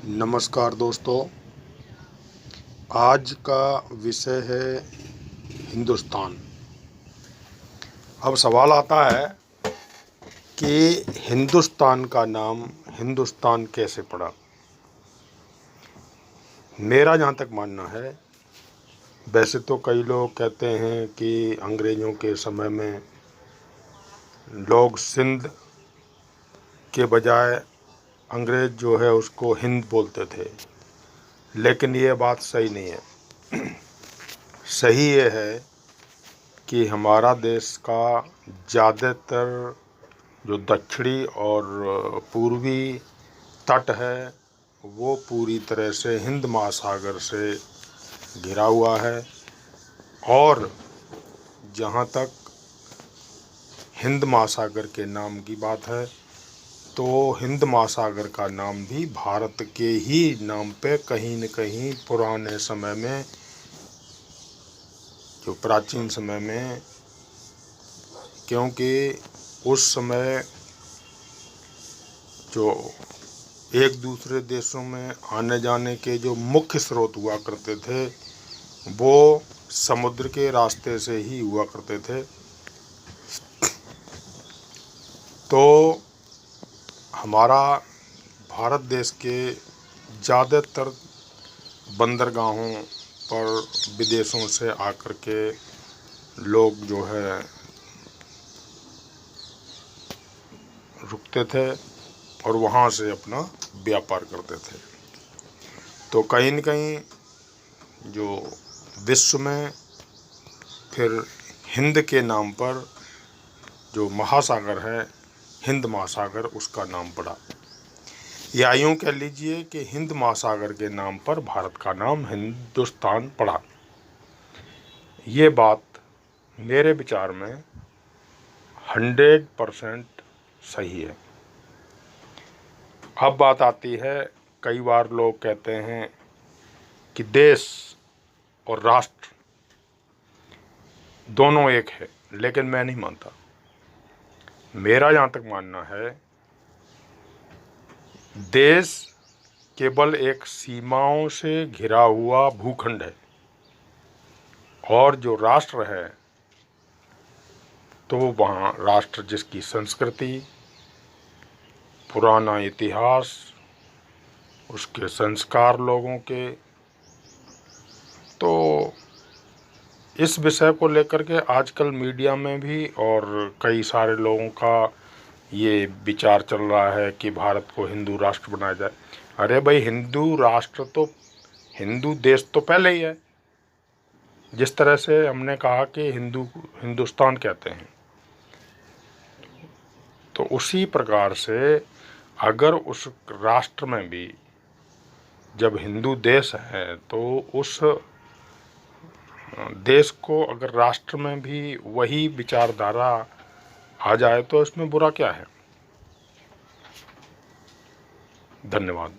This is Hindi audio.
नमस्कार दोस्तों, आज का विषय है हिंदुस्तान। अब सवाल आता है कि हिंदुस्तान का नाम हिंदुस्तान कैसे पड़ा। मेरा जहाँ तक मानना है, वैसे तो कई लोग कहते हैं कि अंग्रेज़ों के समय में लोग सिंध के बजाय अंग्रेज़ जो है उसको हिंद बोलते थे, लेकिन ये बात सही नहीं है। सही ये है कि हमारा देश का ज़्यादातर जो दक्षिणी और पूर्वी तट है वो पूरी तरह से हिंद महासागर से घिरा हुआ है। और जहाँ तक हिंद महासागर के नाम की बात है तो हिंद महासागर का नाम भी भारत के ही नाम पे कहीं न कहीं पुराने समय में, जो प्राचीन समय में, क्योंकि उस समय जो एक दूसरे देशों में आने जाने के जो मुख्य स्रोत हुआ करते थे वो समुद्र के रास्ते से ही हुआ करते थे। तो हमारा भारत देश के ज़्यादातर बंदरगाहों पर विदेशों से आकर के लोग जो है रुकते थे और वहाँ से अपना व्यापार करते थे। तो कहीं न कहीं जो विश्व में फिर हिंद के नाम पर जो महासागर है, हिंद महासागर, उसका नाम पड़ा। या यूँ कह लीजिए कि हिंद महासागर के नाम पर भारत का नाम हिंदुस्तान पड़ा। ये बात मेरे विचार में 100% सही है। अब बात आती है, कई बार लोग कहते हैं कि देश और राष्ट्र दोनों एक है, लेकिन मैं नहीं मानता। मेरा जहाँ तक मानना है, देश केवल एक सीमाओं से घिरा हुआ भूखंड है और जो राष्ट्र है तो वहाँ राष्ट्र जिसकी संस्कृति, पुराना इतिहास, उसके संस्कार लोगों के, तो इस विषय को लेकर के आजकल मीडिया में भी और कई सारे लोगों का ये विचार चल रहा है कि भारत को हिंदू राष्ट्र बनाया जाए। अरे भाई, हिंदू राष्ट्र तो, हिंदू देश तो पहले ही है। जिस तरह से हमने कहा कि हिंदुस्तान कहते हैं, तो उसी प्रकार से अगर उस राष्ट्र में भी जब हिंदू देश है तो उस देश को अगर राष्ट्र में भी वही विचारधारा आ जाए तो इसमें बुरा क्या है। धन्यवाद।